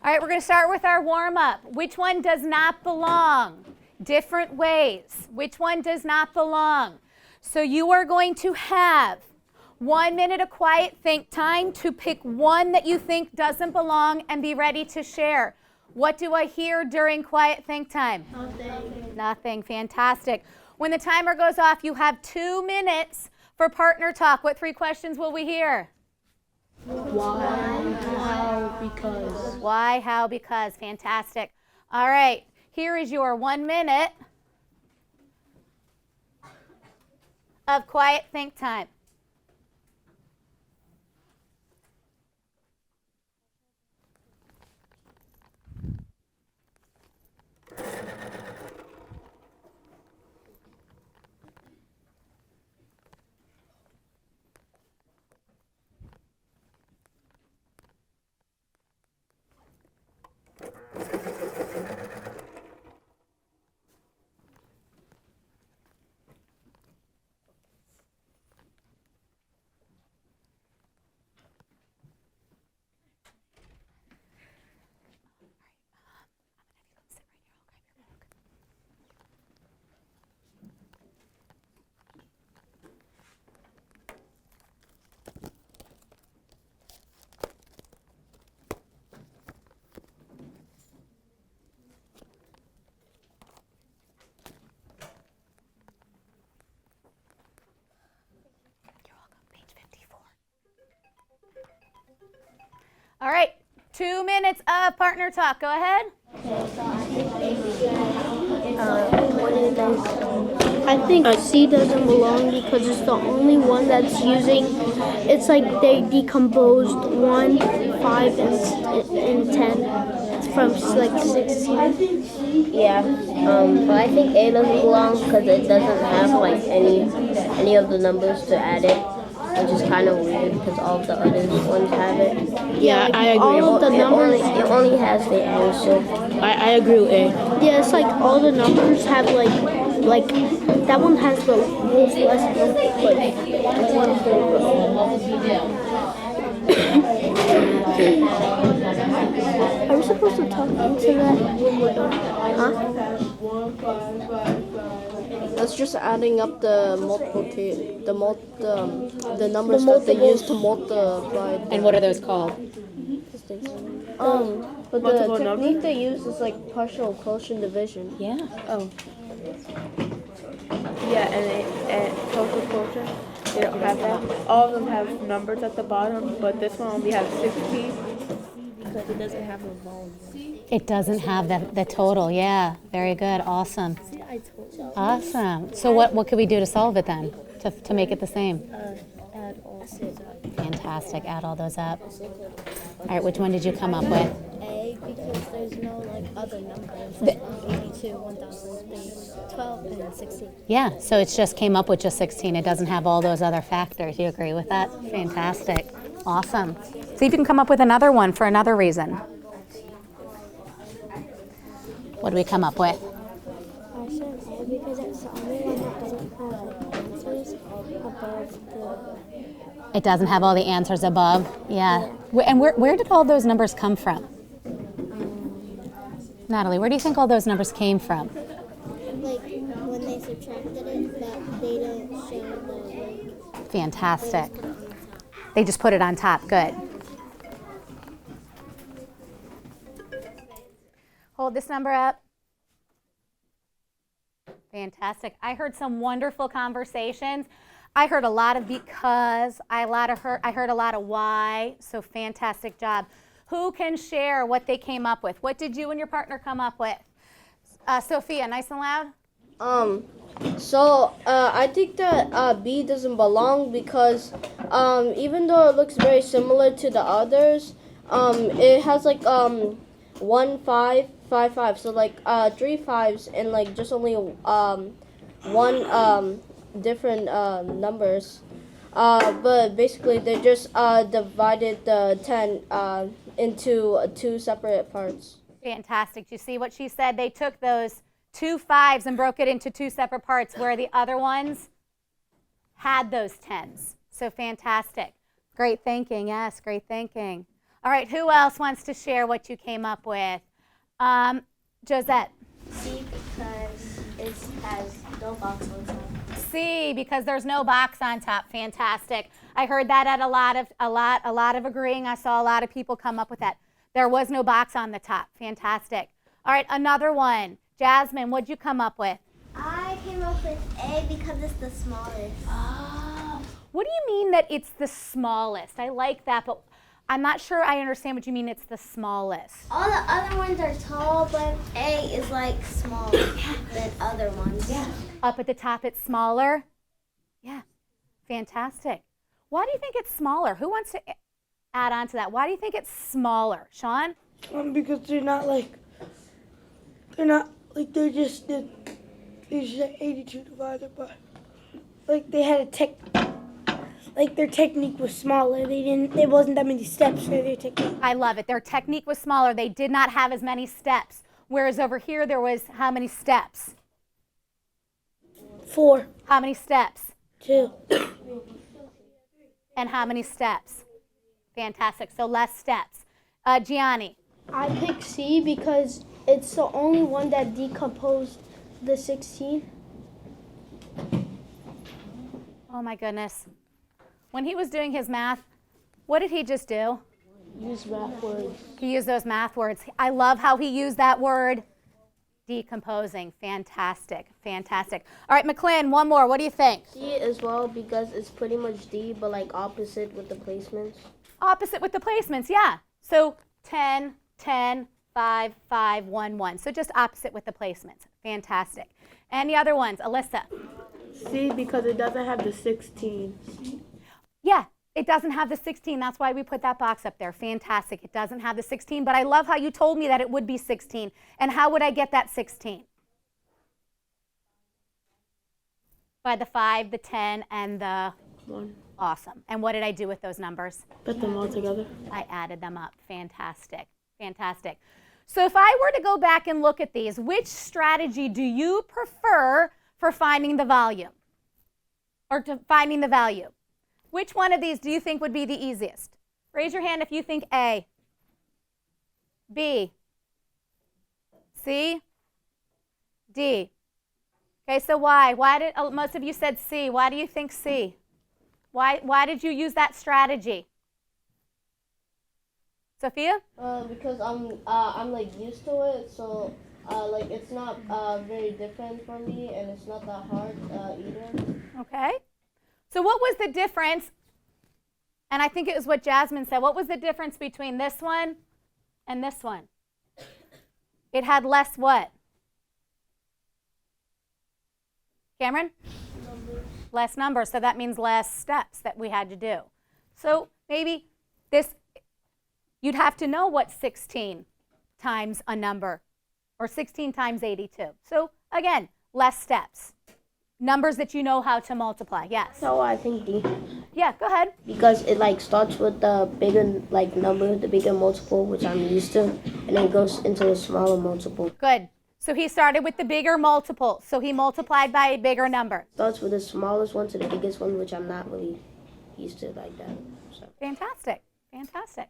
All right, we're going to start with our warm-up. Which one does not belong? Different ways. Which one does not belong? So you are going to have 1 minute of quiet think time to pick one that you think doesn't belong and be ready to share. What do I hear during quiet think time? Nothing. Nothing. Fantastic. When the timer goes off, you have 2 minutes for partner talk. What 3 questions will we hear? Why, how, because. Why, how, because. Fantastic. All right. Here is your 1 minute of quiet think time. All right, 2 minutes of partner talk. Go ahead. I think C doesn't belong because it's the only one that's using, it's like they decomposed 1, 5, and 10 from like 16. Yeah, but I think A doesn't belong because it doesn't have like any of the numbers to add it, which is kind of weird because all of the other ones have it. Yeah, I agree. All of the numbers. It only has the answer. I agree with A. Yeah, it's like all the numbers have like that one has the most less Are we supposed to talk into that? Huh? That's just adding up the the numbers that they use to multiply. And what are those called? But the Multiple technique numbers? they use is like partial quotient division. Yeah. Oh. Yeah, and total quotient, they don't have that. All of them have numbers at the bottom, but this one only has 16. Because it doesn't have a volume. It doesn't have the total. Yeah, very good. Awesome. Awesome. So what could we do to solve it then, to make it the same? Add all those up. Fantastic. Add all those up. All right, which one did you come up with? A, because there's no like other numbers. 82, 1012, and 16. Yeah, so it just came up with just 16. It doesn't have all those other factors. You agree with that? Fantastic. Awesome. See if you can come up with another one for another reason. What do we come up with? I said A because it's the only one that doesn't have answers above the... It doesn't have all the answers above. Yeah. And where did all those numbers come from? Natalie, where do you think all those numbers came from? Like, when they subtracted it, that they didn't show the... Fantastic. They just put it on top. Good. Hold this number up. Fantastic. I heard some wonderful conversations. I heard a lot of because. I heard a lot of why. So fantastic job. Who can share what they came up with? What did you and your partner come up with? Sophia, nice and loud. I think that B doesn't belong because even though it looks very similar to the others, it has like 1, 5, 5, 5. So like 3 5s and like just only one different numbers. But basically they just divided the 10 into 2 separate parts. Fantastic. You see what she said? They took those 2 5s and broke it into 2 separate parts where the other ones had those 10s. So fantastic. Great thinking. Yes, great thinking. All right, who else wants to share what you came up with? Josette. C because it has no box on top. C, because there's no box on top. Fantastic. I heard that at a lot of agreeing. I saw a lot of people come up with that. There was no box on the top. Fantastic. All right, another one. Jasmine, what'd you come up with? I came up with A because it's the smallest. Oh, what do you mean that it's the smallest? I like that, but I'm not sure I understand what you mean it's the smallest. All the other ones are tall, but A is like smaller than other ones. Yeah. Up at the top, it's smaller? Yeah. Fantastic. Why do you think it's smaller? Who wants to add on to that? Why do you think it's smaller? Sean? Because they're just 82 divided by, like they had their technique was smaller. There wasn't that many steps for their technique. I love it. Their technique was smaller. They did not have as many steps. Whereas over here, there was how many steps? 4. How many steps? 2. And how many steps? Fantastic. So less steps. Gianni? I picked C because it's the only one that decomposed the 16. Oh my goodness. When he was doing his math, what did he just do? Use math words. He used those math words. I love how he used that word, decomposing. Fantastic, fantastic. All right, McLean, one more. What do you think? C as well because it's pretty much D, but like opposite with the placements. Opposite with the placements, yeah. So 10, 10, 5, 5, 1, 1. So just opposite with the placements. Fantastic. Any other ones? Alyssa? C because it doesn't have the 16. Yeah, it doesn't have the 16. That's why we put that box up there. Fantastic. It doesn't have the 16, but I love how you told me that it would be 16. And how would I get that 16? By the 5, the 10, and the 1. Awesome. And what did I do with those numbers? Put them all together. I added them up. Fantastic. Fantastic. So if I were to go back and look at these, which strategy do you prefer for finding the volume? Or to finding the value? Which one of these do you think would be the easiest? Raise your hand if you think A, B, C, D. Okay, so why? Why did most of you said C? Why do you think C? Why did you use that strategy? Sophia? Because I'm like used to it, so like it's not very different for me, and it's not that hard either. Okay. So what was the difference? And I think it was what Jasmine said. What was the difference between this one and this one? It had less what? Cameron? Less numbers. So that means less steps that we had to do. So maybe this, you'd have to know what 16 times a number, or 16 times 82. So again, less steps. Numbers that you know how to multiply. Yes. So I think D. Yeah, go ahead. Because it like starts with the bigger like number, the bigger multiple, which I'm used to, and then goes into a smaller multiple. Good. So he started with the bigger multiple. So he multiplied by a bigger number. Starts with the smallest one to the biggest one, which I'm not really used to like that. So. Fantastic. Fantastic.